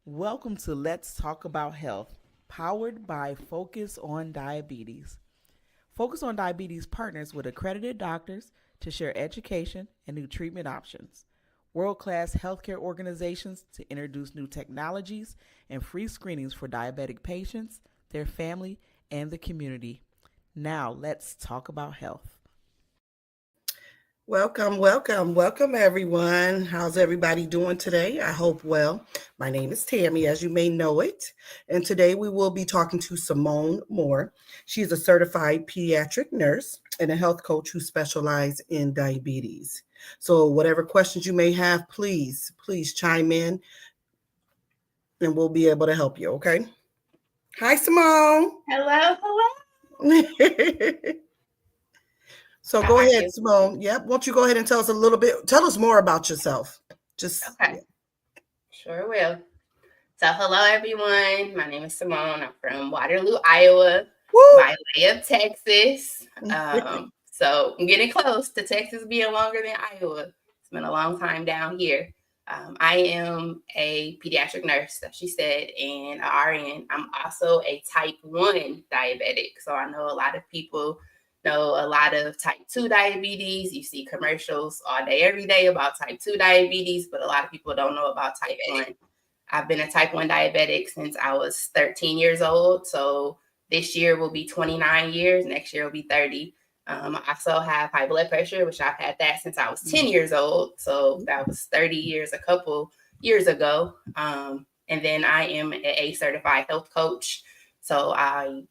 Welcome to Let's Talk About Health, powered by Focus on Diabetes. Focus on Diabetes partners with accredited doctors to share education and new treatment options, world class healthcare organizations to introduce new technologies and free screenings for diabetic patients, their family, and the community. Now, let's talk about health. Welcome, everyone. How's everybody doing today? I hope well. My name is Tammy, as you may know it. And today we will be talking to Simone Moore. She's a certified pediatric nurse and a health coach who specializes in diabetes. So, whatever questions you may have, please chime in and we'll be able to help you, okay? Hi, Simone. Hello, hello. So How go are ahead, you? Simone. Yep. Won't you go ahead and tell us a little bit? Tell us more about yourself. Just Okay, yeah. sure will. So, hello, everyone. My name is Simone. I'm from Waterloo, Iowa, Woo! by way of Texas. So, I'm getting close to Texas being longer than Iowa. It's been a long time down here. I am a pediatric nurse, as she said, and a RN. I'm also a type 1 diabetic. So, I know a lot of people know a lot of type 2 diabetes. You see commercials all day, every day about type 2 diabetes, but a lot of people don't know about type 1. I've been a type 1 diabetic since I was 13 years old. So this year will be 29 years. Next year will be 30. I also have high blood pressure, which I've had that since I was 10 years old. So that was 30 years, a couple years ago. And then I am a certified health coach. So I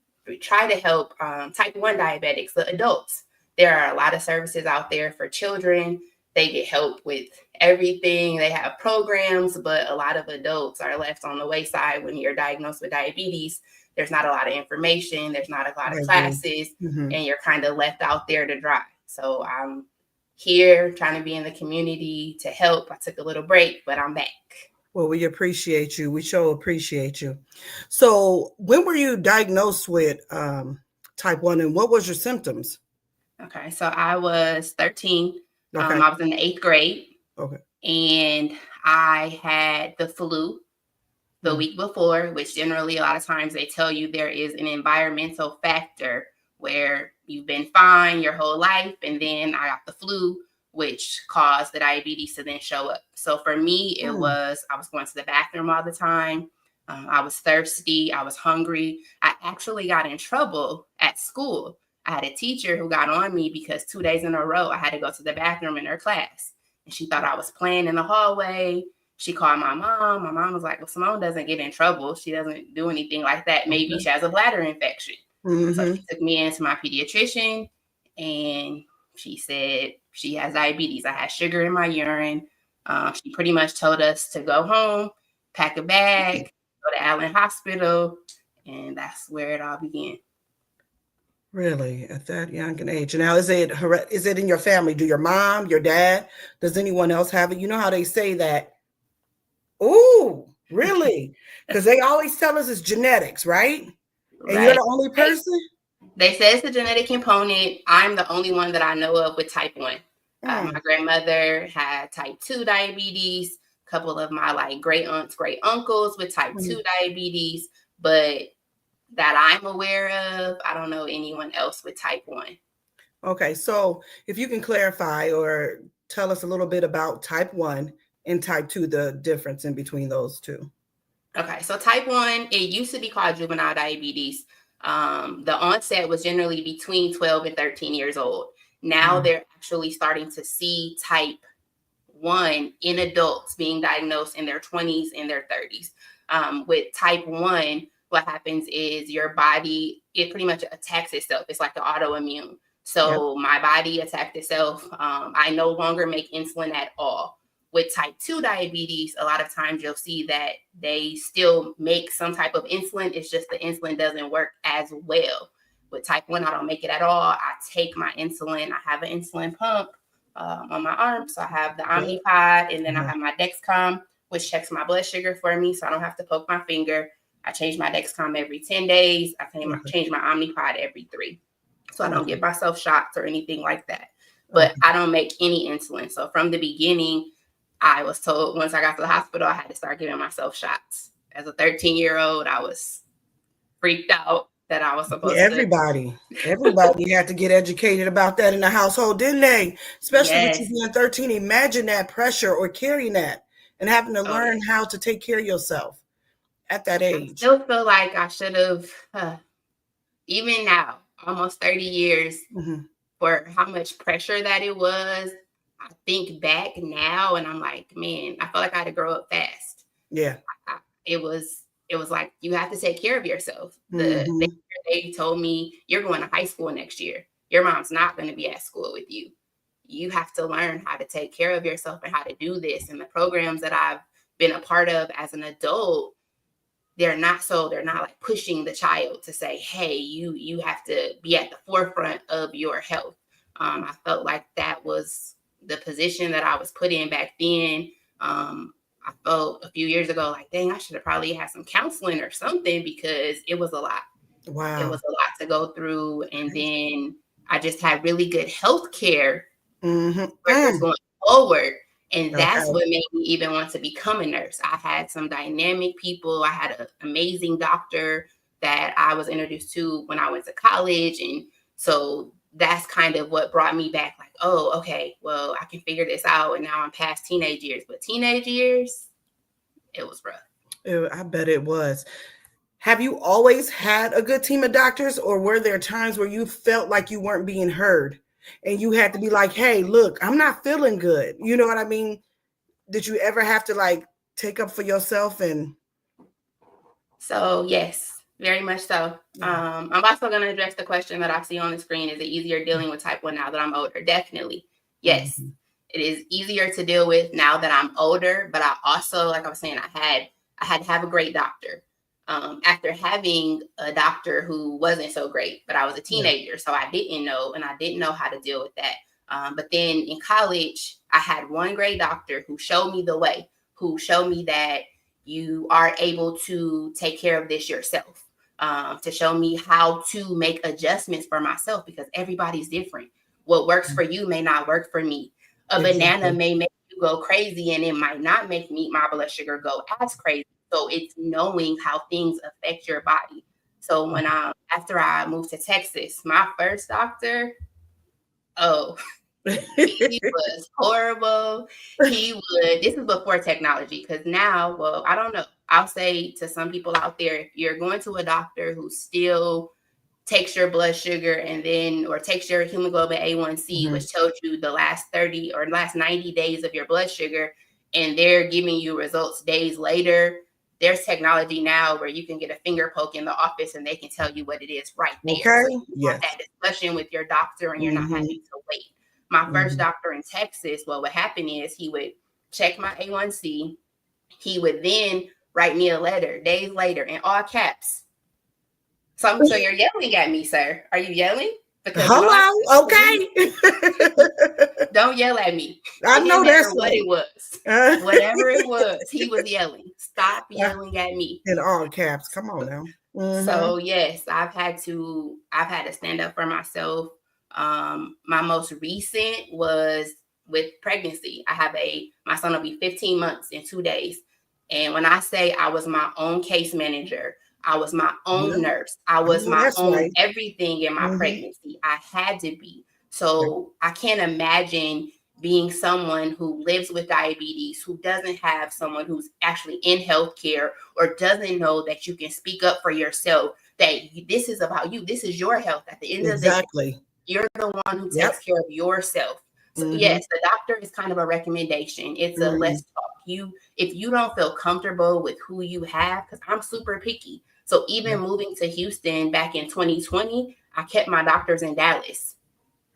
try to help type 1 diabetics, the adults. There are a lot of services out there for children. They get help with everything. They have programs, but a lot of adults are left on the wayside when you're diagnosed with diabetes. There's not a lot of information, there's not a lot of I agree. classes, Mhm. and you're kind of left out there to dry. So I'm here trying to be in the community to help. I took a little break, but I'm back. Well, we appreciate you. We sure appreciate you. So, when were you diagnosed with type 1 and what was your symptoms? Okay, so I was 13. Okay. I was in the eighth grade, Okay. and I had the flu the Mm. week before, which generally a lot of times they tell you there is an environmental factor where you've been fine your whole life, and then I got the flu, which caused the diabetes to then show up. So for me, it Mm. was I was going to the bathroom all the time. I was thirsty. I was hungry. I actually got in trouble at school. I had a teacher who got on me because 2 days in a row I had to go to the bathroom in her class. And she thought I was playing in the hallway. She called my mom. My mom was like, well, Simone doesn't get in trouble. She doesn't do anything like that. Maybe Okay. she has a bladder infection. So Mm-hmm. she took me into my pediatrician and she said she has diabetes. I had sugar in my urine. She pretty much told us to go home, pack a bag, go to Allen Hospital, and that's where it all began. Really, at that young an age. Now, is it in your family? Do your mom, your dad, does anyone else have it? You know how they say that. Oh, really? Because they always tell us it's genetics, right? And you're Right. the only They, person? they say it's the genetic component. I'm the only one that I know of with type 1. Mm, My grandmother had type 2 diabetes. A couple of my like great aunts, great uncles with type 2 mm. diabetes, but that I'm aware of, I don't know anyone else with type 1. Okay, so if you can clarify or tell us a little bit about type 1 and type 2, the difference in between those two. Okay, so type 1, it used to be called juvenile diabetes. The onset was generally between 12 and 13 years old. Now Mm, they're actually starting to see type 1 in adults being diagnosed in their 20s and their 30s. With type 1, what happens is your body, it pretty much attacks itself. It's like an autoimmune. yep. So my body attacked itself. I no longer make insulin at all. With type 2 diabetes, a lot of times you'll see that they still make some type of insulin. It's just the insulin doesn't work as well. With type 1, I don't make it at all. I take my insulin. I have an insulin pump on my arm. So I have the Yep. Omnipod, and then I Uh-huh. have my Dexcom, which checks my blood sugar for me, so I don't have to poke my finger. I change my Dexcom every 10 days. I Okay. change my Omnipod every 3. So I don't Okay. give myself shots or anything like that. But Okay. I don't make any insulin. So from the beginning, I was told once I got to the hospital, I had to start giving myself shots. As a 13-year-old, I was freaked out that I was supposed to. Everybody had to get educated about that in the household, didn't they? Especially with you Yes. being 13. Imagine that pressure or carrying that and having to Oh, yeah. learn how to take care of yourself at that I age. still feel like I should have, even now, almost 30 years, Mhm. for how much pressure that it was. I think back now and I'm like, man, I felt like I had to grow up fast. Yeah. It was like you have to take care of yourself. Mhm. They told me you're going to high school next year. Your mom's not going to be at school with you. You have to learn how to take care of yourself and how to do this. And the programs that I've been a part of as an adult, they're not like pushing the child to say, hey, you have to be at the forefront of your health. I felt like that was the position that I was put in back then. I felt a few years ago like, dang, I should have probably had some counseling or something, because it was a lot. It Wow. was a lot to go through. And then I just had really good health care Mhm. workers going forward. And that's Okay. what made me even want to become a nurse. I had some dynamic people. I had an amazing doctor that I was introduced to when I went to college. And so that's kind of what brought me back, like, oh, okay, well, I can figure this out. And now I'm past teenage years. But teenage years, it was rough. I bet it was. Have you always had a good team of doctors, or were there times where you felt like you weren't being heard and you had to be like, hey, look, I'm not feeling good? You know what I mean? Did you ever have to like take up for yourself? And So yes, very much so. yeah. I'm also going to address the question that I see on the screen. Is it easier dealing with type 1 now that I'm older? Definitely. Yes. Mhm. It is easier to deal with now that I'm older, but I also, like I was saying, I had to have a great doctor. After having a doctor who wasn't so great, but I was a Yeah. teenager, so I didn't know how to deal with that. But then in college, I had one great doctor who showed me the way, who showed me that you are able to take care of this yourself, to show me how to make adjustments for myself, because everybody's different. What works for you may not work for me. A banana Exactly. may make you go crazy, and it might not make my blood sugar go as crazy. So it's knowing how things affect your body. So when after I moved to Texas, my first doctor, oh, he was horrible. This is before technology, because now, well, I don't know. I'll say to some people out there, if you're going to a doctor who still takes your blood sugar or takes your hemoglobin A1C, Mhm. which tells you the last 30 or last 90 days of your blood sugar, and they're giving you results days later, there's technology now where you can get a finger poke in the office and they can tell you what it is right there. Okay. So you have Yes. that discussion with your doctor and you're not having Mhm. to wait. My first Mhm. doctor in Texas, what would happen is he would check my A1C. He would then write me a letter days later in all caps. So you're yelling at me, sir. Are you yelling? Because Hello. Okay. don't yell at me. I It didn't know matter that's what it was. right. Whatever it was, he was yelling. Stop yelling at me. In all caps. Come on now. Mhm. So yes, I've had to stand up for myself. My most recent was with pregnancy. My son will be 15 months in 2 days. And when I say I was my own case manager, I was my Yeah. own nurse, I I was know my that's own right. everything in my Mhm. pregnancy. I had to be. Yeah. So I can't imagine being someone who lives with diabetes, who doesn't have someone who's actually in healthcare, or doesn't know that you can speak up for yourself, that this is about you. This is your health. At the end of the day, Exactly. you're the one who Yep. takes care of yourself. So Mhm. yes, the doctor is kind of a recommendation. It's a Mhm. let's talk. If you don't feel comfortable with who you have, because I'm super picky. So Yeah. even moving to Houston back in 2020, I kept my doctors in Dallas.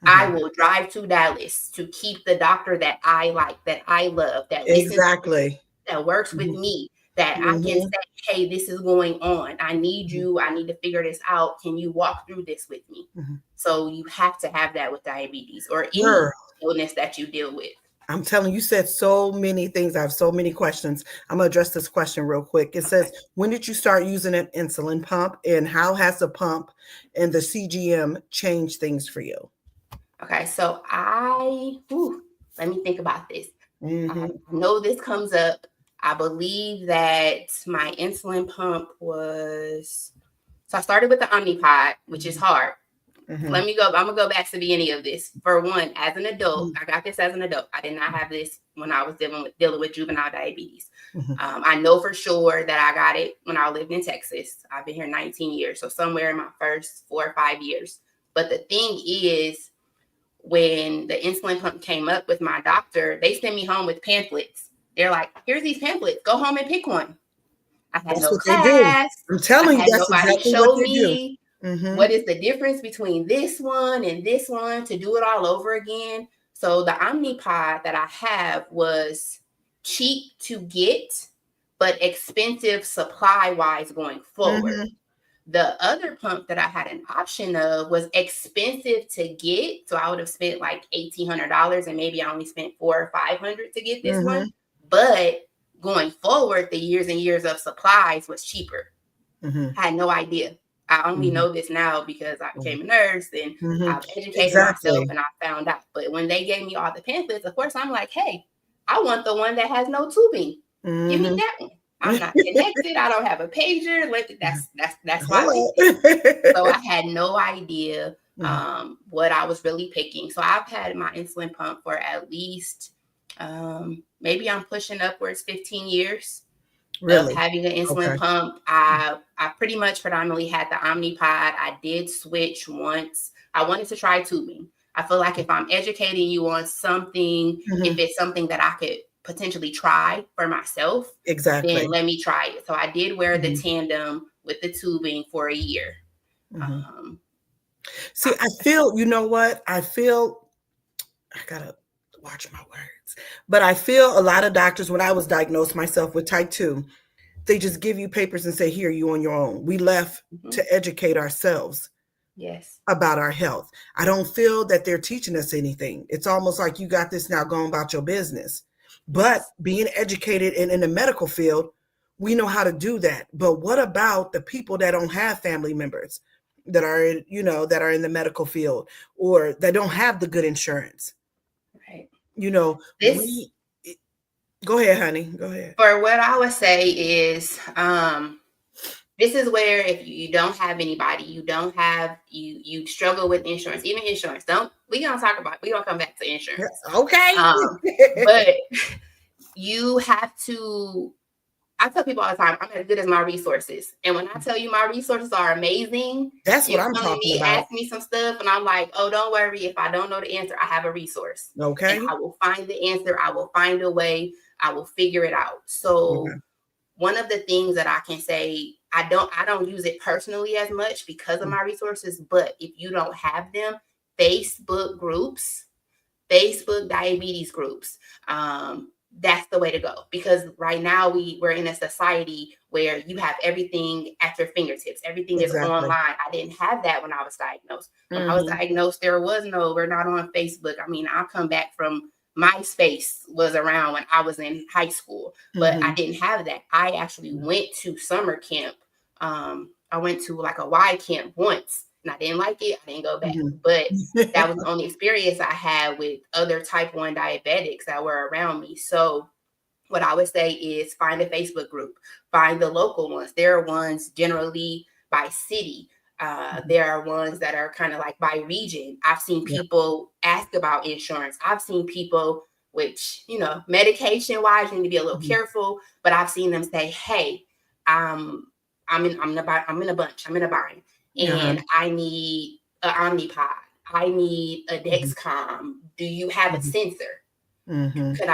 I Mhm. will drive to Dallas to keep the doctor that I like, that I love, that listens, Exactly. that works with Mhm. me, that I can Mhm. say, hey, this is going on. I need Mhm. you. I need to figure this out. Can you walk through this with me? Mhm. So you have to have that with diabetes or any Girl, illness that you deal with. I'm telling you, said so many things. I have so many questions. I'm gonna address this question real quick. It Okay. says, when did you start using an insulin pump, and how has the pump and the CGM changed things for you? Okay. Let me think about this. I Hmm. know this comes up I believe that my insulin pump was, so I started with the Omnipod, which is hard. Mm-hmm. I'm gonna go back to the beginning of this. For one, as an adult, I got this as an adult. I did not have this when I was dealing with juvenile diabetes. Mm-hmm. I know for sure that I got it when I lived in Texas. I've been here 19 years, so somewhere in my first 4 or 5 years. But the thing is, when the insulin pump came up with my doctor, they sent me home with pamphlets. They're like, here's these pamphlets. Go home and pick one. I had That's no what they do. class. I'm telling I you, had that's nobody exactly what show they do. me Mm-hmm. what is the difference between this one and this one to do it all over again. So the Omnipod that I have was cheap to get, but expensive supply-wise going forward. Mm-hmm. The other pump that I had an option of was expensive to get. So I would have spent like $1,800 and maybe I only spent $400 or $500 to get this Mm-hmm. one. But going forward, the years and years of supplies was cheaper. Mm-hmm. I had no idea. I only know this now because I became a nurse and Mm-hmm. I've educated myself and I found out. But when they gave me all the pamphlets, of course, I'm like, hey, I want the one that has no tubing. Mm-hmm. Give me that one. I'm not connected. I don't have a pager. That's why Hello. So I had no idea what I was really picking. So I've had my insulin pump for at least maybe I'm pushing upwards 15 years Really? of having an insulin pump. I pretty much predominantly had the Omnipod. I did switch once. I wanted to try tubing. I feel like if I'm educating you on something, if it's something that I could potentially try for myself, exactly, then let me try it. So I did wear the tandem with the tubing for a year. See, I feel, you know what? I gotta watch my words, but I feel a lot of doctors, when I was diagnosed myself with type 2, they just give you papers and say, here, you on your own. We left to educate ourselves about our health. I don't feel that they're teaching us anything. It's almost like you got this now, going about your business. But being educated and in the medical field, we know how to do that. But what about the people that don't have family members that are in, that are in the medical field, or that don't have the good insurance? Right. Go ahead, honey. Go ahead. For what I would say is, this is where if you don't have anybody, you struggle with insurance, even insurance. We gonna come back to insurance. Okay. But you have to, I tell people all the time, I'm as good as my resources. And when I tell you my resources are amazing, that's what I'm talking about. Ask me some stuff and I'm like, oh, don't worry. If I don't know the answer, I have a resource. Okay. And I will find the answer. I will find a way. I will figure it out. So one of the things that I can say, I don't use it personally as much because of my resources, but if you don't have them, Facebook groups, Facebook diabetes groups, that's the way to go. Because right now we're in a society where you have everything at your fingertips. Everything is online. I didn't have that when I was diagnosed. When I was diagnosed, we're not on Facebook. I mean, I come back from MySpace was around when I was in high school, but I didn't have that. I actually went to summer camp. I went to like a Y camp once and I didn't like it. I didn't go back, but that was the only experience I had with other type 1 diabetics that were around me. So what I would say is find a Facebook group, find the local ones. There are ones generally by city. There are ones that are kind of like by region. I've seen people ask about insurance. I've seen people, which, medication wise, you need to be a little careful, but I've seen them say, hey, I'm in a bind and I need an Omnipod. I need a Dexcom. Do you have a sensor? Could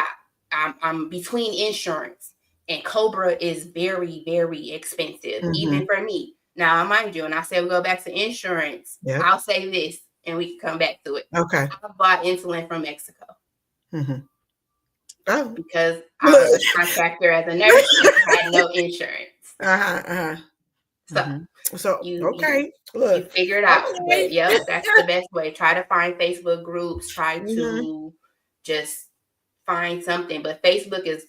I'm between insurance, and Cobra is very, very expensive, even for me. Now, mind you, and I say we go back to insurance, I'll say this, and we can come back to it. Okay. I bought insulin from Mexico. Oh. Because I was a contractor as a nurse and I had no insurance. So you figure it out. Okay. But that's the best way. Try to find Facebook groups. Try to just find something. But Facebook is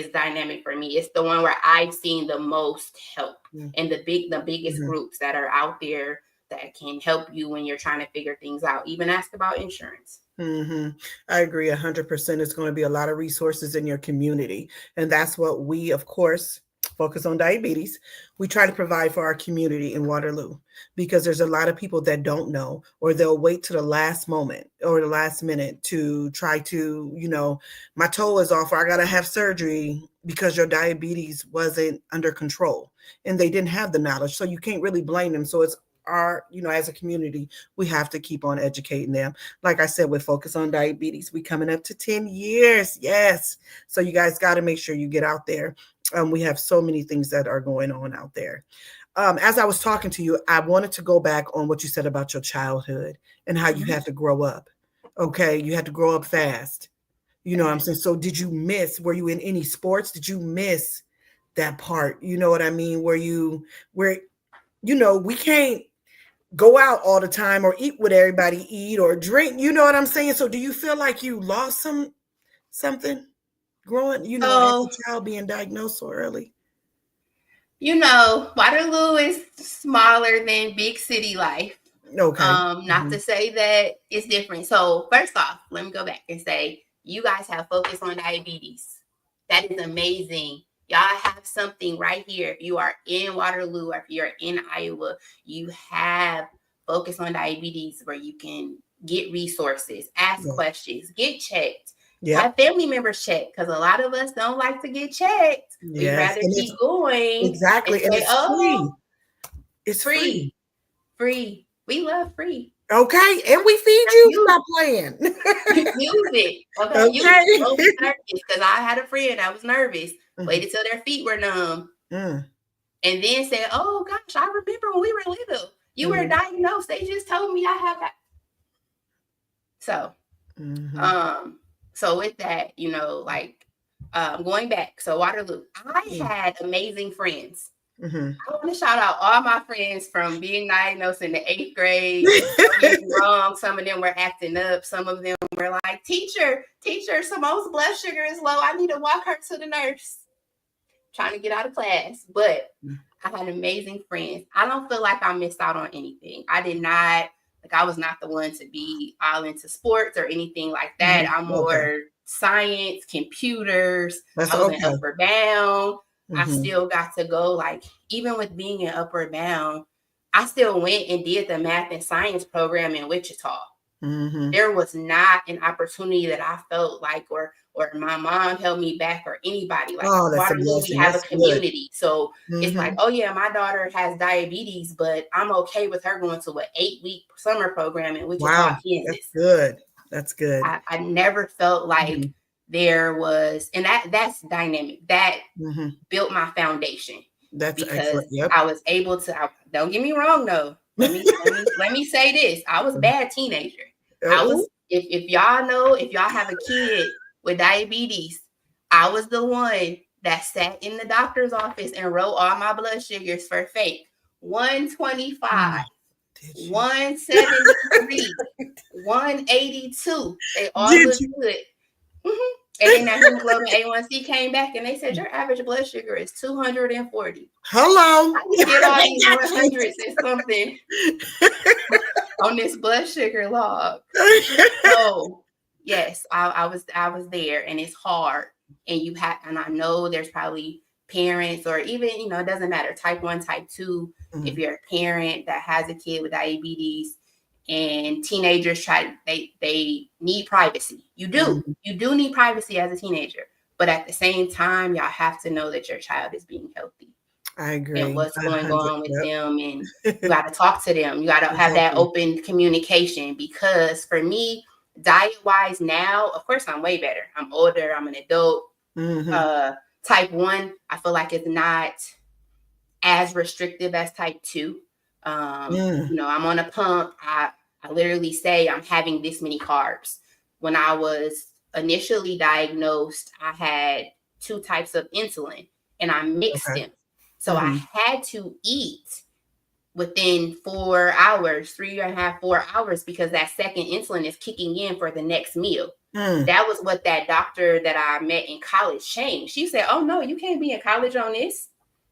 dynamic for me. It's the one where I've seen the most help and the biggest groups that are out there that can help you when you're trying to figure things out. Even ask about insurance. I agree 100%. It's going to be a lot of resources in your community. And that's what we, of course, Focus on Diabetes, we try to provide for our community in Waterloo, because there's a lot of people that don't know, or they'll wait to the last moment or the last minute to try to, my toe is off, or I got to have surgery because your diabetes wasn't under control and they didn't have the knowledge. So you can't really blame them. So it's our, as a community, we have to keep on educating them. Like I said, with Focus on Diabetes, we coming up to 10 years. Yes. So you guys got to make sure you get out there. We have so many things that are going on out there. As I was talking to you, I wanted to go back on what you said about your childhood and how you had to grow up. Okay. You had to grow up fast. You know what I'm saying? So were you in any sports? Did you miss that part? You know what I mean? Where we can't go out all the time or eat what everybody eat or drink. You know what I'm saying? So do you feel like you lost something growing, as a child being diagnosed so early? Waterloo is smaller than big city life. Okay. Not to say that it's different. So first off, let me go back and say, you guys have Focus on Diabetes. That is amazing. Y'all have something right here. If you are in Waterloo or if you're in Iowa, you have Focus on Diabetes where you can get resources, ask questions, get checked. Have family members checked, because a lot of us don't like to get checked. We'd rather keep going. Exactly. And it's free. It's free. Free. We love free. Okay. And we feed you. Stop playing. Use it. Okay. Use it. Don't be nervous, because I had a friend that was nervous. Waited till their feet were numb. And then said, oh gosh, I remember when we were little. You were diagnosed. They just told me I have that. So, so with that, going back, so Waterloo, I had amazing friends. I want to shout out all my friends from being diagnosed in the 8th grade. Getting wrong. Some of them were acting up. Some of them were like, teacher, Simone's blood sugar is low. I need to walk her to the nurse. Trying to get out of class. But I had amazing friends. I don't feel like I missed out on anything. I did not. I was not the one to be all into sports or anything like that. I'm more science, computers. I was in Upward Bound. I still got to go, even with being in Upward Bound, I still went and did the math and science program in Wichita. There was not an opportunity that I felt like, or my mom held me back, or anybody. Waterloo, we have a community. Good. So it's like, oh yeah, my daughter has diabetes, but I'm okay with her going to an 8-week summer program in Wichita, Kansas. That's good. I never felt like there was, and that's dynamic. That built my foundation. That's because I was able to. Don't get me wrong, though. Let me say this: I was a bad teenager. I was. If y'all know, if y'all have a kid with diabetes, I was the one that sat in the doctor's office and wrote all my blood sugars for fake. 125, 173, 182. They all look good. And then that hemoglobin A1C came back and they said, your average blood sugar is 240. Hello. I can get all these 100s and something on this blood sugar log. So yes, I was there, and it's hard. And and I know there's probably parents, or even, it doesn't matter, type 1, type 2, if you're a parent that has a kid with diabetes, and teenagers they need privacy. You do need privacy as a teenager, but at the same time, y'all have to know that your child is being healthy. I agree. And what's going on with them, and you got to talk to them. You got to have that open communication, because for me, diet-wise now, of course, I'm way better. I'm older. I'm an adult. Type 1, I feel like it's not as restrictive as type 2. I'm on a pump. I literally say I'm having this many carbs. When I was initially diagnosed, I had 2 types of insulin, and I mixed them. So I had to eat within 4 hours, 3.5, 4 hours, because that second insulin is kicking in for the next meal. That was what that doctor that I met in college changed. She said, oh no, you can't be in college on this.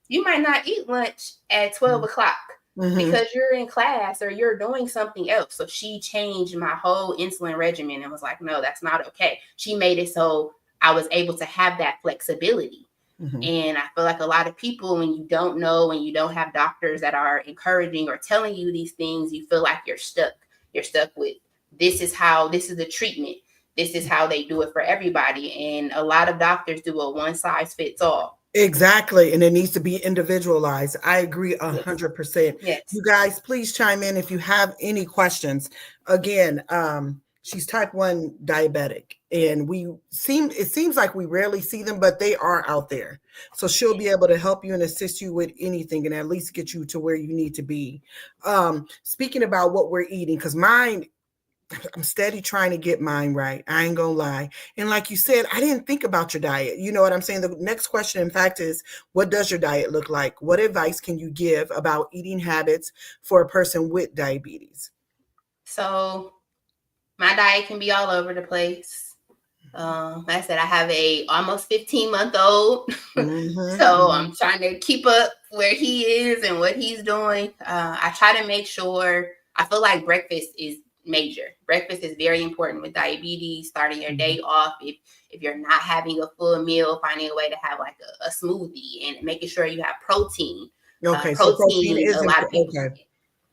You might not eat lunch at 12 o'clock. Mm-hmm. because you're in class or you're doing something else. So she changed my whole insulin regimen and was like, no, that's not okay. She made it so I was able to have that flexibility. Mm-hmm. And I feel like a lot of people, when you don't know and you don't have doctors that are encouraging or telling you these things, you feel like you're stuck. You're stuck with this is the treatment. This is how they do it for everybody. And a lot of doctors do a one size fits all. Exactly. And it needs to be individualized. I agree Yes. 100%. Yes. You guys, please chime in if you have any questions. Again, she's type 1 diabetic, and it seems like we rarely see them, but they are out there. So she'll be able to help you and assist you with anything and at least get you to where you need to be. Speaking about what we're eating, because I'm steady trying to get mine right. I ain't gonna lie. And like you said, I didn't think about your diet. You know what I'm saying? The next question, in fact, is what does your diet look like? What advice can you give about eating habits for a person with diabetes? So my diet can be all over the place. Like I said, I have a almost 15-month-old. So Mm-hmm. I'm trying to keep up where he is and what he's doing. I try to make sure, I feel like breakfast is major. Breakfast is very important with diabetes, starting your day off. If you're not having a full meal, finding a way to have like a smoothie and making sure you have protein. Okay, so protein Protein, is a lot of important. people, Okay.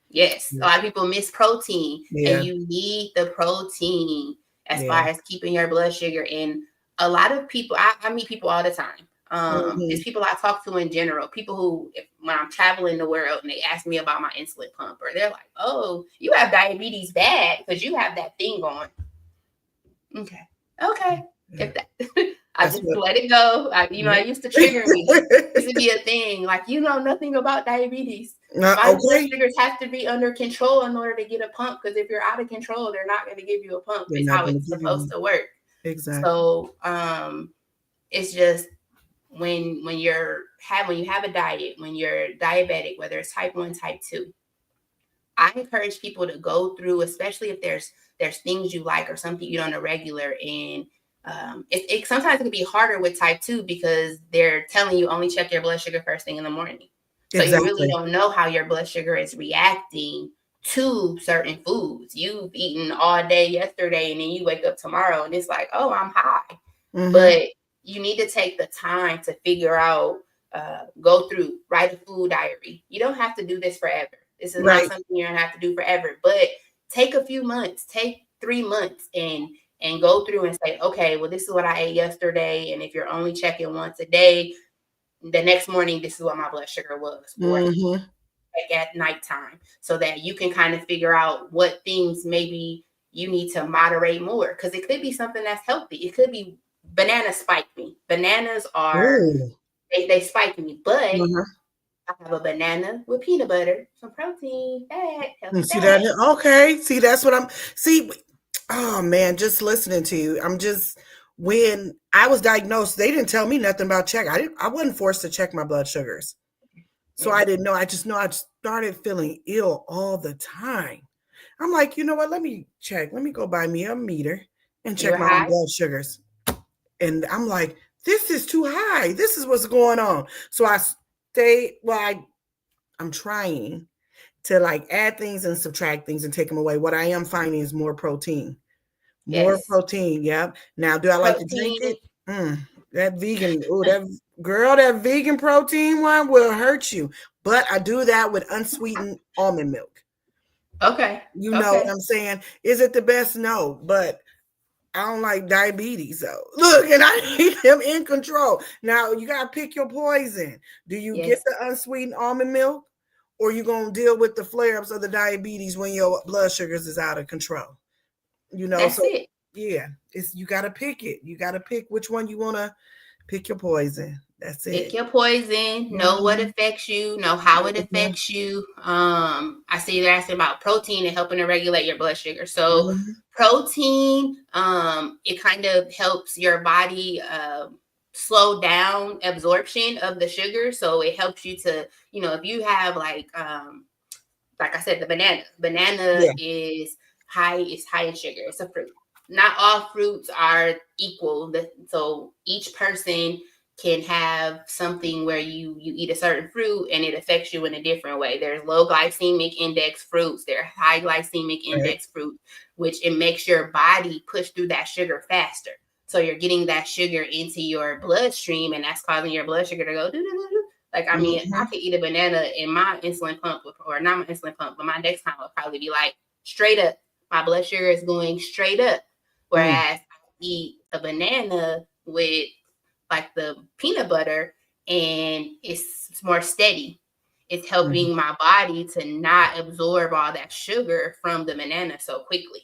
yes, a lot of people miss protein, and Yeah. you need the protein as far Yeah. as keeping your blood sugar. And a lot of people, I meet people all the time. It's Mm-hmm. people I talk to in general, people who, when I'm traveling the world and they ask me about my insulin pump, or they're like, oh, you have diabetes bad because you have that thing on. Okay. Okay. Yeah. If that, I That's just what. let it go. It used to trigger me. It used to be a thing. Like, you know nothing about diabetes. My blood Okay. sugars have to be under control in order to get a pump. Because if you're out of control, they're not going to give you a pump. They're It's not how going to it's give you supposed one. to work. Exactly. So, it's just when you have a diet, when you're diabetic, whether it's type 1, type 2, I encourage people to go through, especially if there's things you like or something you do on a regular. And it sometimes it can be harder with type 2 because they're telling you only check your blood sugar first thing in the morning. So you really Exactly. don't know how your blood sugar is reacting to certain foods. You've eaten all day yesterday and then you wake up tomorrow and it's like, oh, I'm high. Mm-hmm. But you need to take the time to figure out, go through, write a food diary. You don't have to do this forever. This is not Right. something you're gonna have to do forever, but take a few months, take 3 months and go through and say, okay, well, this is what I ate yesterday. And if you're only checking once a day, the next morning, this is what my blood sugar was, or Mm-hmm. like at nighttime, so that you can kind of figure out what things maybe you need to moderate more. Because it could be something that's healthy. It could be bananas spike me. Bananas are, Ooh. they spike me, but Uh-huh. I have a banana with peanut butter, some protein, fat, healthy See fat. that? Okay. See, that's what I'm. See, oh man, just listening to you. When I was diagnosed, they didn't tell me nothing about check. I wasn't forced to check my blood sugars. So Yeah. I didn't know. I just know I started feeling ill all the time. I'm like, you know what? Let me check. Let me go buy me a meter and You check were my own high? blood sugars. And I'm like, this is too high. This is what's going on. So I stay, well, I'm trying to like add things and subtract things and take them away. What I am finding is more protein. More Yes. protein. Yep. Now, do I like to drink Protein. it? That vegan, oh, that vegan protein one will hurt you. But I do that with unsweetened almond milk. Okay. You know what Okay. I'm saying? Is it the best? No, but I don't like diabetes. So look, and I need them in control. Now you gotta pick your poison. Do you get Yes. the unsweetened almond milk, or you gonna deal with the flare-ups of the diabetes when your blood sugars is out of control? That's So it. yeah, it's you gotta pick it. You gotta pick which one you wanna pick your poison. That's Pick it. your poison, know what Mhm, affects you, know how it mhm, affects you. I see they're asking about protein and helping to regulate your blood sugar. So mhm. protein, it kind of helps your body slow down absorption of the sugar. So it helps you to, if you have like I said, the banana Yeah, is high in sugar. It's a fruit. Not all fruits are equal. So each person can have something where you eat a certain fruit and it affects you in a different way. There's low glycemic index fruits, there are high glycemic index fruits, which it makes your body push through that sugar faster. So you're getting that sugar into your bloodstream, and that's causing your blood sugar to go do. Like, I mean, I could eat a banana and my insulin pump, or not my insulin pump, but my Dexcom would probably be like straight up. My blood sugar is going straight up. Whereas I eat a banana with like the peanut butter and it's more steady. It's helping my body to not absorb all that sugar from the banana so quickly.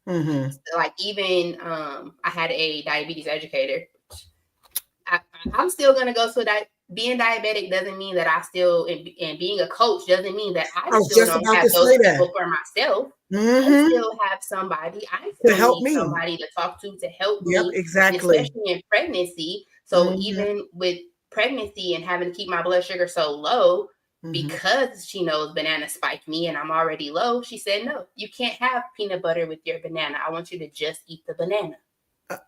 So like even I had a diabetes educator. I'm still gonna go to that. Being diabetic doesn't mean that I still, and being a coach doesn't mean that I still don't have those people for myself. I still have somebody. I still need somebody to talk to help me, especially in pregnancy. So even with pregnancy and having to keep my blood sugar so low, because she knows banana spike me and I'm already low, she said, no, you can't have peanut butter with your banana. I want you to just eat the banana.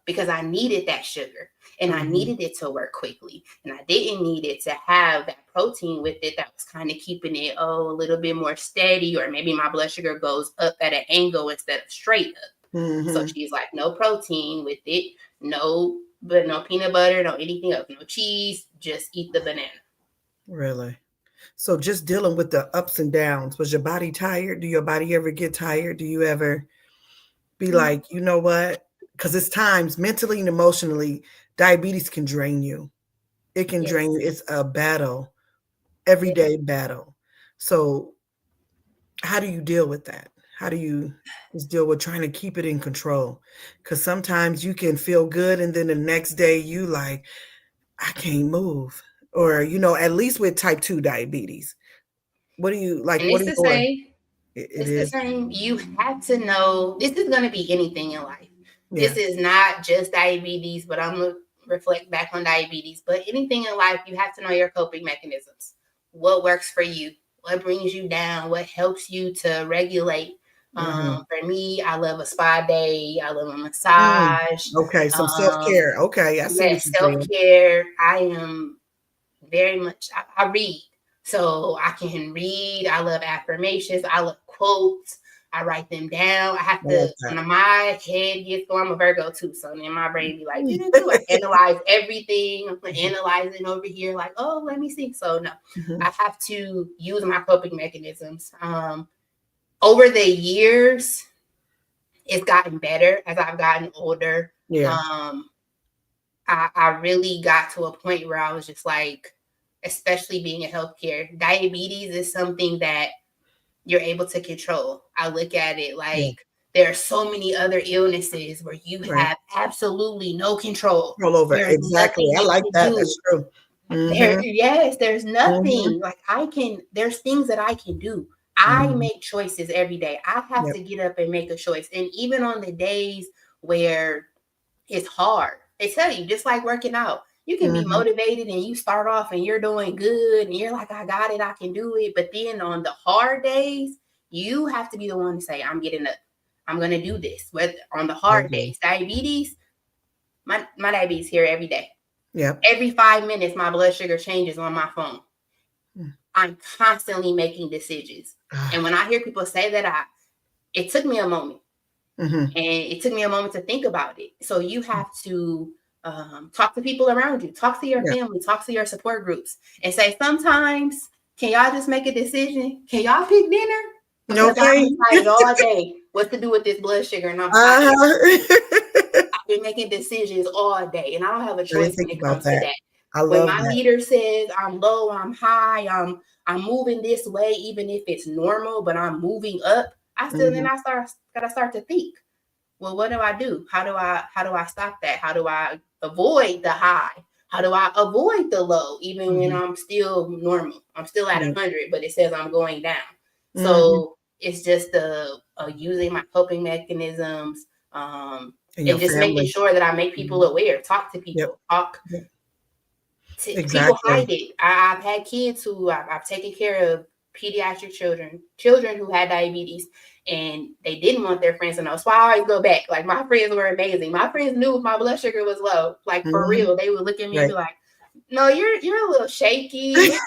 Because I needed that sugar and I needed it to work quickly. And I didn't need it to have that protein with it that was kind of keeping it, a little bit more steady, or maybe my blood sugar goes up at an angle instead of straight up. So she's like, no protein with it, no peanut butter, no anything else, no cheese, just eat the banana. Really? So just dealing with the ups and downs. Was your body tired? Do your body ever get tired? Do you ever be like, you know what? Because it's times mentally and emotionally, diabetes can drain you. It can drain you. It's a battle, everyday battle. So how do you deal with that? How do you just deal with trying to keep it in control? Because sometimes you can feel good and then the next day you like, I can't move. Or, at least with type 2 diabetes. What do you like? And what it's are the your same. It's the same. You have to know this is going to be anything in life. This is not just diabetes, but I'm going to reflect back on diabetes. But anything in life, you have to know your coping mechanisms. What works for you? What brings you down? What helps you to regulate? For me, I love a spa day. I love a massage. Okay, some self-care. Okay, I see what you're saying. Self-care. I am very much, I read. So I can read. I love affirmations. I love quotes. I write them down. I have to, when my head gets going, I'm a Virgo too. So then my brain be like, I analyze everything. I'm analyzing over here, like, oh, let me see. So no, I have to use my coping mechanisms. Over the years, it's gotten better as I've gotten older. I really got to a point where I was just like, especially being in healthcare, diabetes is something that you're able to control. I look at it like there are so many other illnesses where you have absolutely no control. Over. Exactly. I like that. That's true. There's nothing. Like there's things that I can do. I make choices every day. I have to get up and make a choice. And even on the days where it's hard, they tell you, just like working out, you can be motivated and you start off and you're doing good and you're like, I got it, I can do it. But then on the hard days, you have to be the one to say, I'm getting up. I'm going to do this. Whether on the hard days, diabetes, my diabetes here every day. Every 5 minutes, my blood sugar changes on my phone. I'm constantly making decisions. And when I hear people say that, it took me a moment. And it took me a moment to think about it. So you have to talk to people around you, talk to your family, talk to your support groups, and say, sometimes, can y'all just make a decision? Can y'all pick dinner? Because I've decided all day what to do with this blood sugar, and I've been making decisions all day, and I don't have a choice when it comes to that. When my meter says I'm low, I'm high, I'm moving this way, even if it's normal, but I'm moving up, then I gotta start to think, well, what do I do? How do I stop that? How do I avoid the high? How do I avoid the low, even when I'm still normal? I'm still at 100, but it says I'm going down. So it's just using my coping mechanisms, and just making sure that I make people aware, talk to people, people hide it. I've had kids who I've taken care of, pediatric children who had diabetes, and they didn't want their friends to know. So I always go back. Like, my friends were amazing. My friends knew my blood sugar was low. Like, for real. They would look at me and be like, No, you're a little shaky. You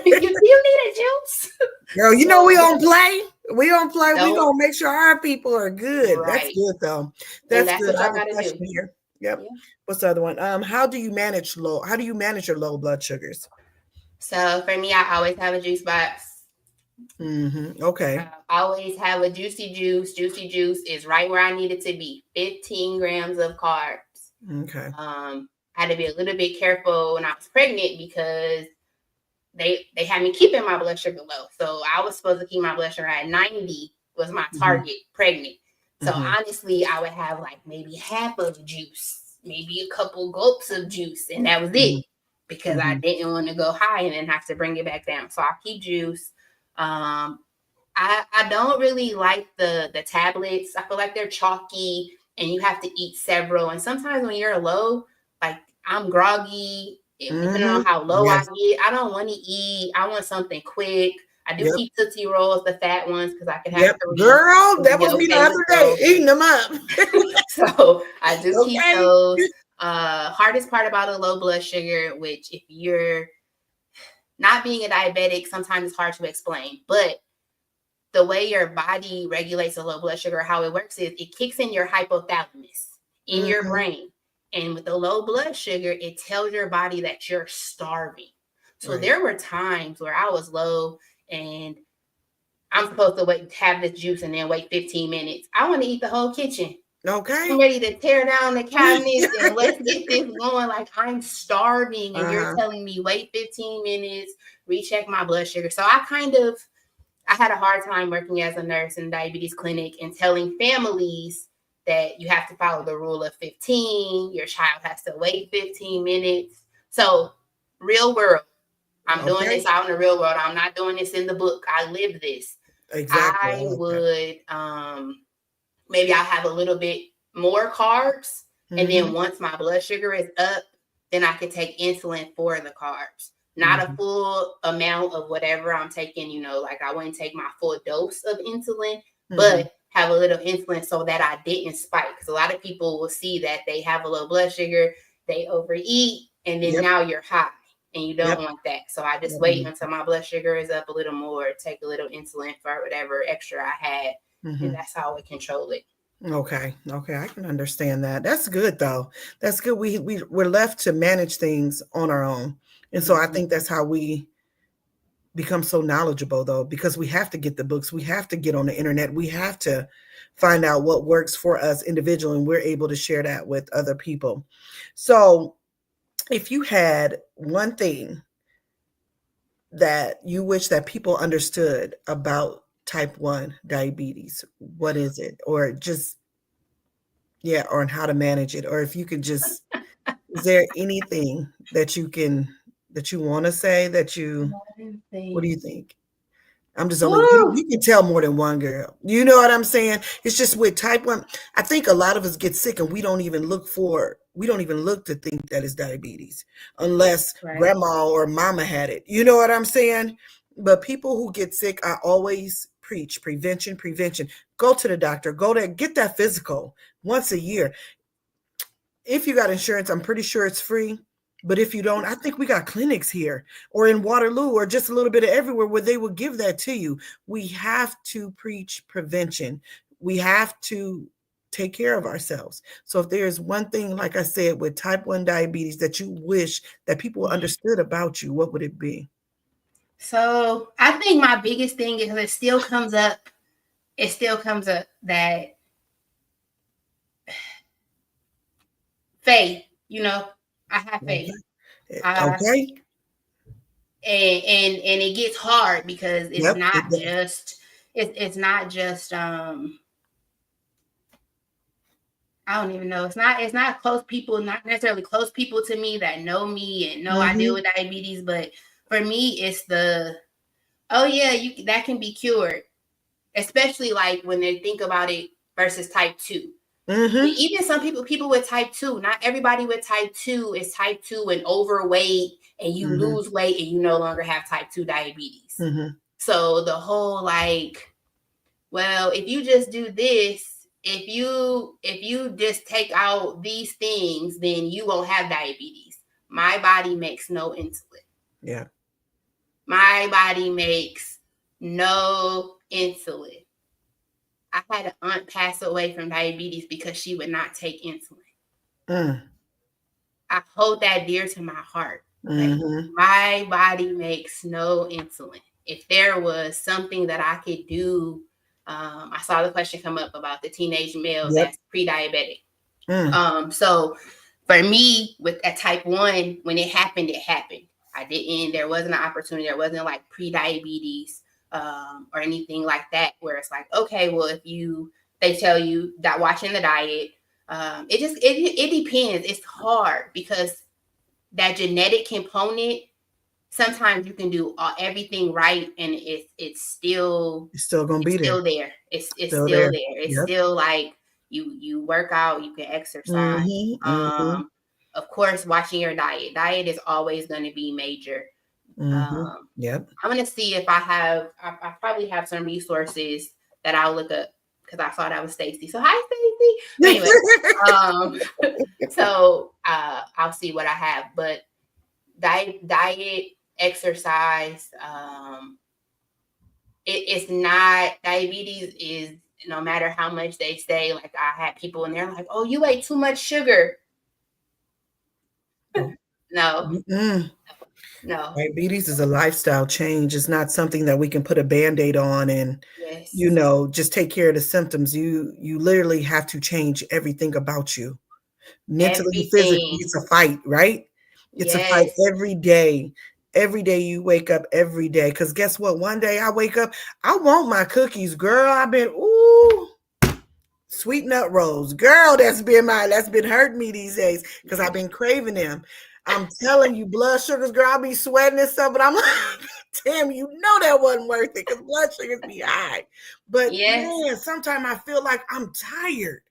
need a juice. Girl, you know So we don't play. We don't play. We don't gonna make sure our people are good. That's right. good though. And That's that's good. what I have y'all a gotta do. question here. Yep. Yeah. What's the other one? How do you manage your low blood sugars? So for me, I always have a juice box. Okay. Always have a juicy juice. Juicy juice is right where I need it to be. 15 grams of carbs. Okay. I had to be a little bit careful when I was pregnant because they had me keeping my blood sugar low. So I was supposed to keep my blood sugar at 90 was my target pregnant. So honestly, I would have like maybe half of juice, maybe a couple gulps of juice, and that was it because I didn't want to go high and then have to bring it back down. So I keep juice. I don't really like the tablets. I feel like they're chalky and you have to eat several. And sometimes when you're low, like I'm groggy, depending on how low I Yes. get, I don't want to eat. I want something quick. I do Yep. keep Tootsie Rolls, the fat ones, because I can have Yep. 3 Girl, and that be was me the okay with other day, those. eating them up. So I do keep Okay. those. Hardest part about a low blood sugar, which if you're not being a diabetic, sometimes it's hard to explain, but the way your body regulates a low blood sugar, how it works is it kicks in your hypothalamus in your brain. And with the low blood sugar, it tells your body that you're starving. So there were times where I was low and I'm supposed to have this juice and then wait 15 minutes. I want to eat the whole kitchen. Okay. I'm ready to tear down the cabinets and let's get this going. Like I'm starving and you're telling me wait 15 minutes, recheck my blood sugar. So I had a hard time working as a nurse in a diabetes clinic and telling families that you have to follow the rule of 15, your child has to wait 15 minutes. So, real world, I'm doing this out in the real world. I'm not doing this in the book. I live this. Exactly. I would maybe I'll have a little bit more carbs. And then once my blood sugar is up, then I could take insulin for the carbs. Not a full amount of whatever I'm taking, like I wouldn't take my full dose of insulin, but have a little insulin so that I didn't spike. Because a lot of people will see that they have a low blood sugar, they overeat, and then now you're high. And you don't want that. So I just wait until my blood sugar is up a little more, take a little insulin for whatever extra I had. And that's how I would control it. Okay. I can understand that. That's good though. That's good. We're left to manage things on our own. And so I think that's how we become so knowledgeable though, because we have to get the books, we have to get on the internet, we have to find out what works for us individually, and we're able to share that with other people. So if you had one thing that you wish that people understood about type 1 diabetes, what is it? Or just or on how to manage it, or if you could just, is there anything that you want to say what do you think? I'm just only, you can tell more than one, girl. You know what I'm saying? It's just with type 1, I think a lot of us get sick and we don't even look to think that it's diabetes unless grandma or mama had it. You know what I'm saying? But people who get sick, I always preach prevention. Go to the doctor, go there, get that physical once a year. If you got insurance, I'm pretty sure it's free. But if you don't, I think we got clinics here or in Waterloo or just a little bit of everywhere where they will give that to you. We have to preach prevention. We have to take care of ourselves. So if there's one thing, like I said, with type 1 diabetes that you wish that people understood about you, what would it be? So I think my biggest thing is it still comes up that faith, I have faith. Okay. And it gets hard because it's not just I don't even know. It's not close people, not necessarily close people to me that know me and know I deal with diabetes, but for me it's that can be cured, especially like when they think about it versus type 2. Even some people with type 2, not everybody with type 2 is type 2 and overweight and you lose weight and you no longer have type 2 diabetes. So the whole if you just do this, if you just take out these things, then you won't have diabetes. my body makes no insulin. Yeah. My body makes no insulin. I had an aunt pass away from diabetes because she would not take insulin. I hold that dear to my heart. Like, my body makes no insulin. If there was something that I could do, I saw the question come up about the teenage male that's pre-diabetic. So for me, with a type 1, when it happened, there wasn't an opportunity. There wasn't like pre-diabetes or anything like that, where it's like, okay, well, they tell you that watching the diet, it depends. It's hard because that genetic component, sometimes you can do everything right and it's still gonna be there. It's still there. It's still like you work out, you can exercise. Of course, watching your diet is always going to be major. I'm going to see if I probably have some resources that I'll look up, because I thought I was Stacy. So hi, Stacy. Anyway, so I'll see what I have. But diet, exercise, it's not, diabetes is, no matter how much they say, like I had people and they're like, oh, you ate too much sugar. No. Diabetes is a lifestyle change. It's not something that we can put a Band-Aid on and, just take care of the symptoms. You literally have to change everything about you. Mentally, physically, it's a fight, right? It's a fight every day. Every day you wake up every day. Because guess what? One day I wake up, I want my cookies, girl. I've been, sweet nut rolls. Girl, that's been hurting me these days because I've been craving them. I'm telling you, blood sugars, girl, I'll be sweating and stuff, but I'm like, damn, that wasn't worth it because blood sugars be high. But man, sometimes I feel like I'm tired.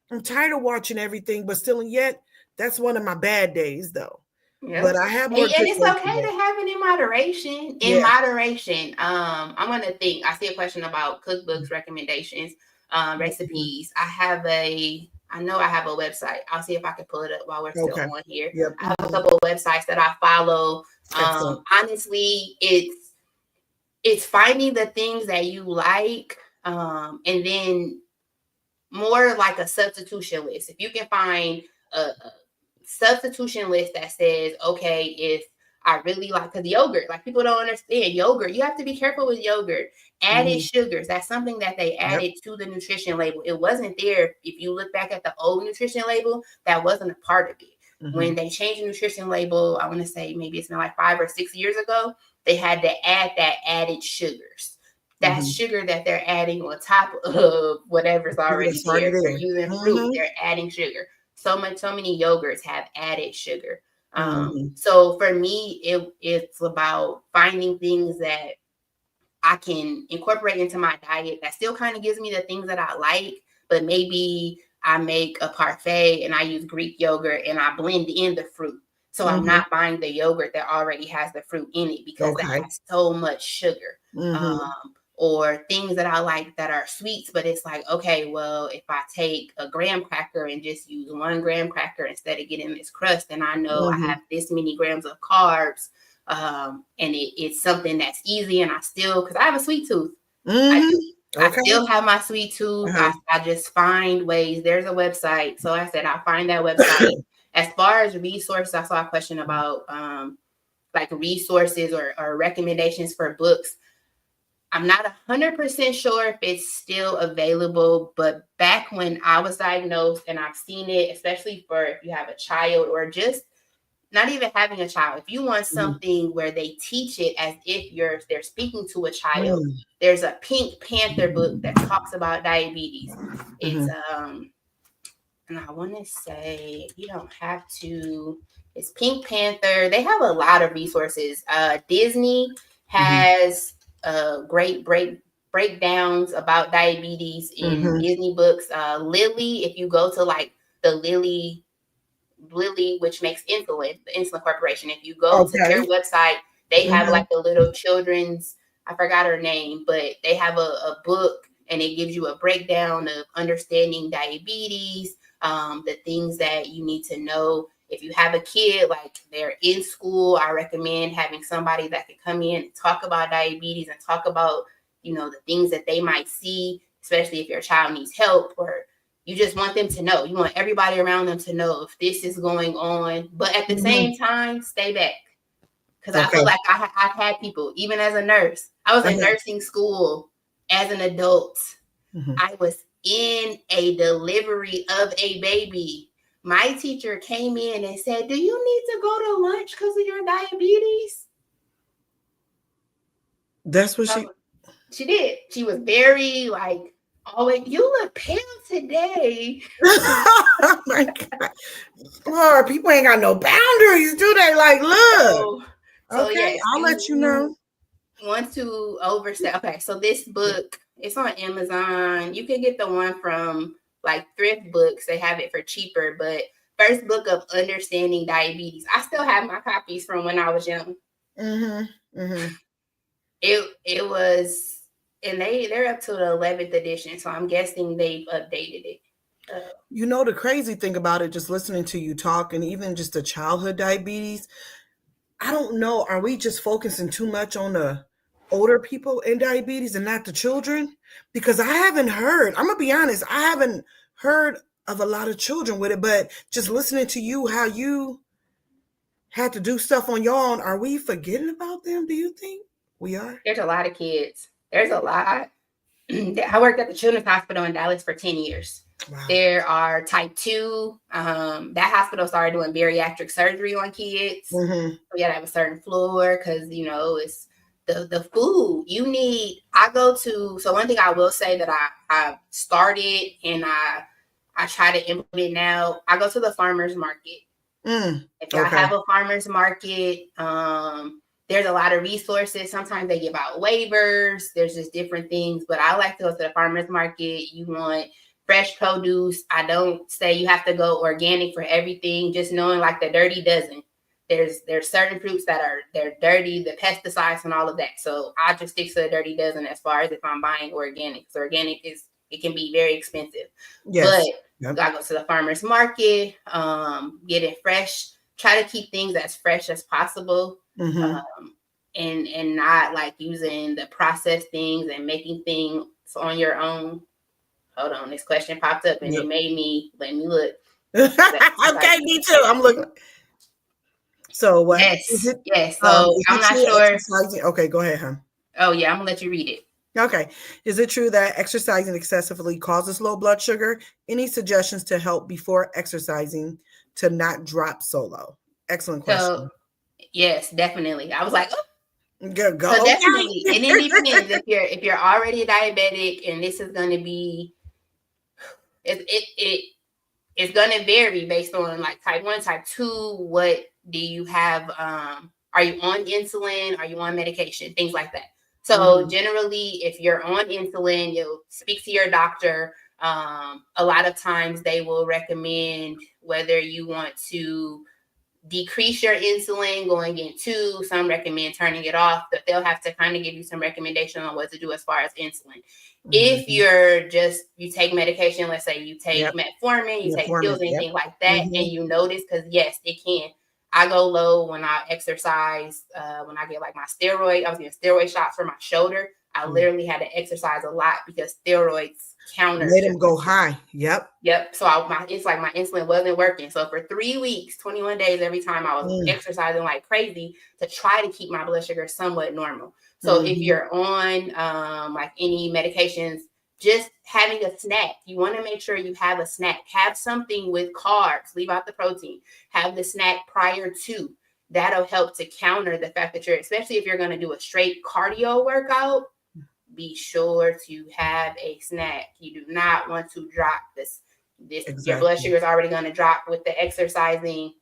I'm tired of watching everything, but still, and yet that's one of my bad days, though. Yep. But I have more. And it's okay to have it in moderation. Moderation. I'm gonna think. I see a question about cookbooks, recommendations, recipes. I know I have a website. I'll see if I can pull it up while we're still on here. I have a couple of websites that I follow. Honestly, it's finding the things that you like, and then more like a substitution list. If you can find a substitution list that says, okay, if I really like, because yogurt, like people don't understand yogurt, you have to be careful with yogurt. Added sugars, that's something that they added to the nutrition label. It wasn't there. If you look back at the old nutrition label, that wasn't a part of it. When they changed the nutrition label, I want to say maybe it's been like 5 or 6 years ago, they had to add that added sugars. That sugar that they're adding on top of whatever's already there. They're using fruit, they're adding sugar. So many yogurts have added sugar. So for me, it's about finding things that I can incorporate into my diet that still kind of gives me the things that I like, but maybe I make a parfait and I use Greek yogurt and I blend in the fruit. So I'm not buying the yogurt that already has the fruit in it because that has so much sugar. Or things that I like that are sweets, but it's like, okay, well, if I take a graham cracker and just use 1 graham cracker instead of getting this crust, then I know I have this many grams of carbs. And it's something that's easy. And I still, because I have a sweet tooth. I still have my sweet tooth. I just find ways. There's a website. So I said, I'll find that website. As far as resources, I saw a question about like resources or recommendations for books. I'm not 100% sure if it's still available, but back when I was diagnosed, and I've seen it, especially for if you have a child or just not even having a child, if you want something where they teach it as if they're speaking to a child, there's a Pink Panther book that talks about diabetes. It's and I want to say, you don't have to, it's Pink Panther. They have a lot of resources. Disney has great breakdowns about diabetes in Disney books. Lilly, if you go to like the Lilly, which makes insulin, the Insulin Corporation, if you go to their website, they have like a little children's, I forgot her name, but they have a book and it gives you a breakdown of understanding diabetes, the things that you need to know. if you have a kid, like they're in school, I recommend having somebody that can come in and talk about diabetes and talk about, the things that they might see, especially if your child needs help, or you just want them to know. You want everybody around them to know if this is going on, but at the same time, stay back. Because I feel like I've had people, even as a nurse, I was in nursing school as an adult. I was in a delivery of a baby. My teacher came in and said, "Do you need to go to lunch because of your diabetes?" That's what she did. She was very always, "You look pale today." Oh my God. Lord, people ain't got no boundaries, do they? Like, look. So okay, yes, I'll let you know. Want to overstep. Okay, so this book, it's on Amazon. You can get the one from thrift books. They have it for cheaper, but First Book of Understanding Diabetes. I still have my copies from when I was young. It was, and they're up to the 11th edition, so I'm guessing they've updated it. The crazy thing about it, just listening to you talk, and even just the childhood diabetes, I don't know, are we just focusing too much on the older people in diabetes and not the children? Because I haven't heard, I'm gonna be honest, I haven't heard of a lot of children with it, but just listening to you, how you had to do stuff on your own, are we forgetting about them? Do you think we are? There's a lot of kids. There's a lot. I worked at the Children's Hospital in Dallas for 10 years. Wow. There are type 2. That hospital started doing bariatric surgery on kids. So you gotta have a certain floor because, it's the food you need. So one thing I will say that I started and I try to implement now, I go to the farmer's market. If y'all have a farmer's market, there's a lot of resources. Sometimes they give out waivers. There's just different things. But I like to go to the farmer's market. You want fresh produce. I don't say you have to go organic for everything. Just knowing the dirty dozen. There's certain fruits that they're dirty, the pesticides and all of that. So I just stick to the dirty dozen as far as if I'm buying organic. So organic it can be very expensive. Yes. But I go to the farmer's market, get it fresh. Try to keep things as fresh as possible. And not using the processed things and making things on your own. Hold on, this question popped up and it made me let me look. Okay, me too. I'm looking. So what? Yes. So I'm not sure. Okay, go ahead, hon. Oh yeah, I'm gonna let you read it. Okay. Is it true that exercising excessively causes low blood sugar? Any suggestions to help before exercising to not drop so low? Excellent question. So, yes, definitely. I was like, oh. Go. So definitely, and it depends if you're already diabetic, and this is going to be, it's going to vary based on type 1, type 2. What do you have? Are you on insulin? Are you on medication? Things like that. So generally, if you're on insulin, you'll speak to your doctor. A lot of times they will recommend whether you want to decrease your insulin going into, some recommend turning it off, but they'll have to kind of give you some recommendation on what to do as far as insulin. If you take medication, let's say you take metformin, you take pills, anything like that, and you notice, because yes, it can. I go low when I exercise, when I get my steroid. I was getting steroid shots for my shoulder. I literally had to exercise a lot because steroids made them go high. Yep. So it's my insulin wasn't working. So for 3 weeks, 21 days, every time I was exercising like crazy to try to keep my blood sugar somewhat normal. So if you're on any medications, just having a snack, you want to make sure you have a snack. Have something with carbs, leave out the protein. Have the snack prior to. That'll help to counter the fact that especially if you're going to do a straight cardio workout, be sure to have a snack. You do not want to drop this. Exactly. Your blood sugar is already going to drop with the exercising.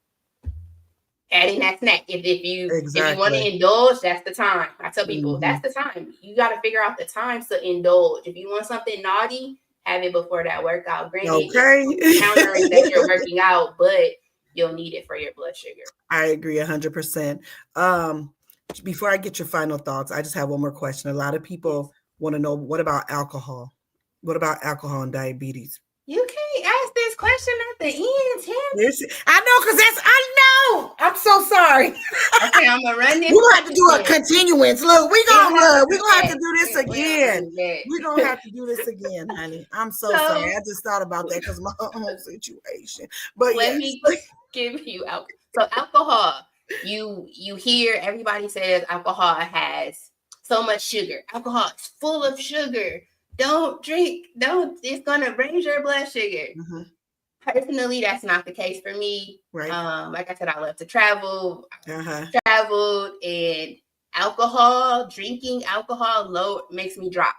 Adding that snack. If you want to indulge, that's the time. I tell people that's the time. You got to figure out the times to indulge. If you want something naughty, have it before that workout. Granted, it's countering that you're working out, but you'll need it for your blood sugar. I agree 100%. Before I get your final thoughts, I just have one more question. A lot of people want to know, what about alcohol? What about alcohol and diabetes? You can't ask this question at the end, Tim. I know, because I know. I'm so sorry. Okay, I'm gonna run this. We're gonna have to do a continuance. Look, we're gonna have to do this again. We're gonna have to do this again, honey. I'm so sorry. I just thought about that because my own situation. But let me give you alcohol. So alcohol, you hear everybody says alcohol has so much sugar. Alcohol is full of sugar. Don't drink. It's gonna raise your blood sugar. Mm-hmm. Personally, that's not the case for me. Right. Like I said, I love to travel. Traveled, and drinking alcohol low makes me drop.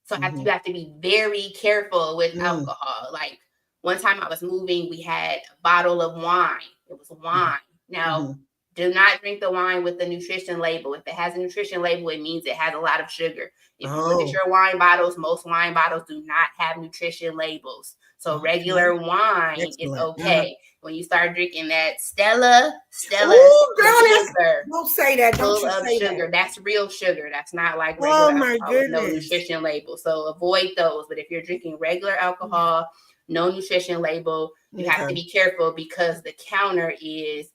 So you have to be very careful with alcohol. Like one time I was moving, we had a bottle of wine. It was wine. Now, do not drink the wine with the nutrition label. If it has a nutrition label, it means it has a lot of sugar. If you look at your wine bottles, most wine bottles do not have nutrition labels. So regular wine is okay. When you start drinking that Stella, ooh, girl, don't say that. Don't you say sugar. That. That's real sugar. That's not like regular alcohol with no nutrition label. So avoid those. But if you're drinking regular alcohol, no nutrition label, you have to be careful because the counter it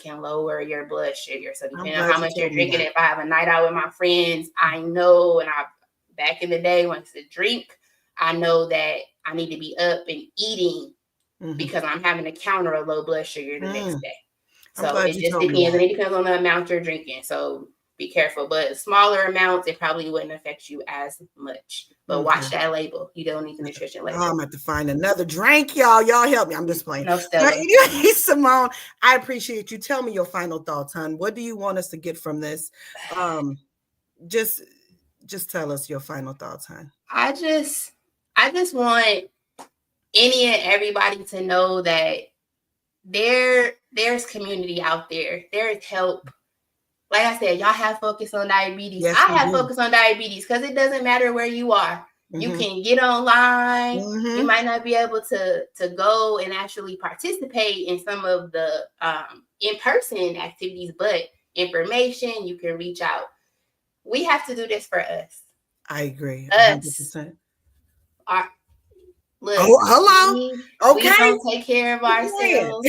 can lower your blood sugar. So depending on how much you're drinking, if I have a night out with my friends, I know, back in the day when I used to drink, I know that I need to be up and eating because I'm having to counter a low blood sugar the next day. So it just depends. And it depends on the amount you're drinking. So be careful. But smaller amounts, it probably wouldn't affect you as much. But watch that label. You don't need the nutrition label. I'm going to find another drink, y'all. Y'all help me. I'm just playing. No, Stella. Anyway, Simone, I appreciate you. Tell me your final thoughts, hon. What do you want us to get from this? Just tell us your final thoughts, hon. I just want any and everybody to know that there's community out there. There's help. Like I said, y'all have Focus on Diabetes. Yes, I have Focus on Diabetes because it doesn't matter where you are. You can get online. You might not be able to go and actually participate in some of the in-person activities, but information, you can reach out. We have to do this for us. I agree. 100%. Look, hello. We don't take care of ourselves.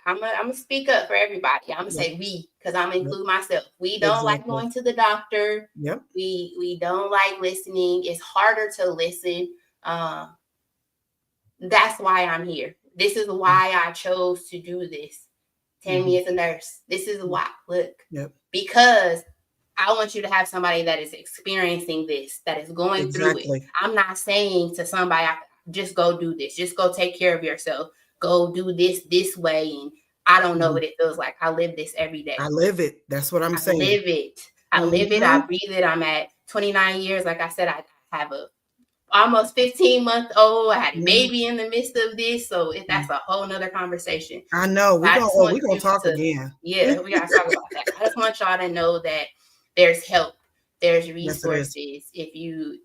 I'm gonna speak up for everybody. I'm gonna say we, because I'm gonna include myself. We don't like going to the doctor. Yep. We don't like listening. It's harder to listen. That's why I'm here. This is why I chose to do this. Tammy is a nurse. This is why. Look. Yep. Because I want you to have somebody that is experiencing this, that is going through it. I'm not saying to somebody, just go do this. Just go take care of yourself. Go do this way. And I don't know what it feels like. I live this every day. I live it. That's what I'm saying. I live it. I live it. I breathe it. I'm at 29 years. Like I said, I have a almost 15-month-old. I had a baby in the midst of this. So that's a whole nother conversation. I know. We're going to talk again. Yeah, we got to talk about that. I just want y'all to know that there's help. There's resources. Yes, if you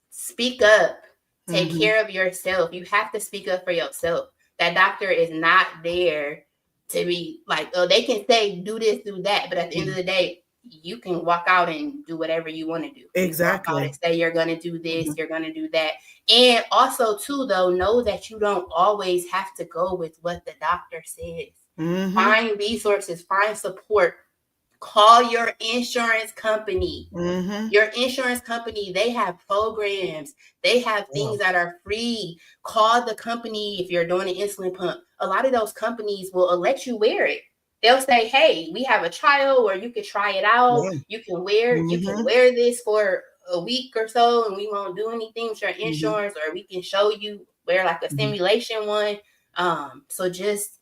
speak up, take care of yourself. You have to speak up for yourself. That doctor is not there to be like, oh, they can say do this, do that. But at the end of the day, you can walk out and do whatever you want to do. Exactly. Walk out and say you're going to do this, you're going to do that. And also, too, though, know that you don't always have to go with what the doctor says. Find resources, find support. Call your insurance company. Your insurance company, they have programs. They have things that are free. Call the company if you're doing an insulin pump. A lot of those companies will let you wear it. They'll say, hey, we have a trial where you can try it out. You can wear this for a week or so, and we won't do anything with your insurance, or we can show you wear like a simulation one. So just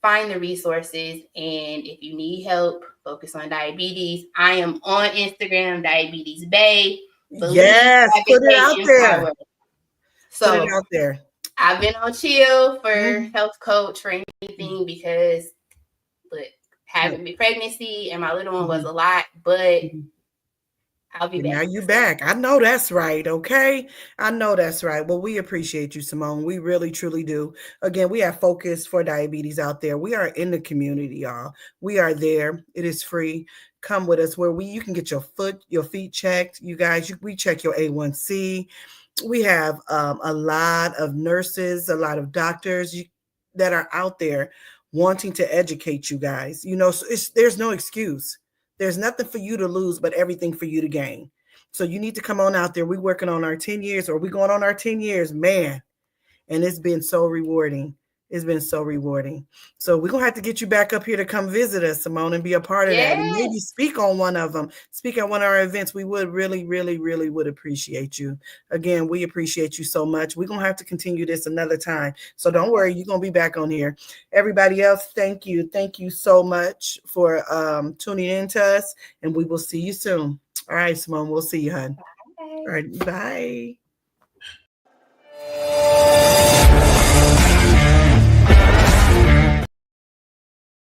find the resources, and if you need help, Focus on Diabetes. I am on Instagram, Diabetes Bay. Yes, put it out there. So put it out there. I've been on chill for health coach for anything because having pregnancy and my little one was a lot, but I'll be And now back. you back. I know that's right. Okay. I know that's right. Well, we appreciate you, Simone. We really, truly do. Again, we have Focus for Diabetes out there. We are in the community, y'all. We are there. It is free. Come with us where you can get your feet checked. You guys, we check your A1C. We have a lot of nurses, a lot of doctors that are out there wanting to educate you guys. So there's no excuse. There's nothing for you to lose, but everything for you to gain. So you need to come on out there. We're working on our 10 years, or we're going on our 10 years, man. And it's been so rewarding. It's been so rewarding. So we're going to have to get you back up here to come visit us, Simone, and be a part of that. And maybe Yes. speak on one of them. Speak at one of our events. We would really, really, really would appreciate you. Again, we appreciate you so much. We're going to have to continue this another time. So don't worry. You're going to be back on here. Everybody else, thank you. Thank you so much for tuning in to us. And we will see you soon. All right, Simone, we'll see you, hon. Bye. All right, bye.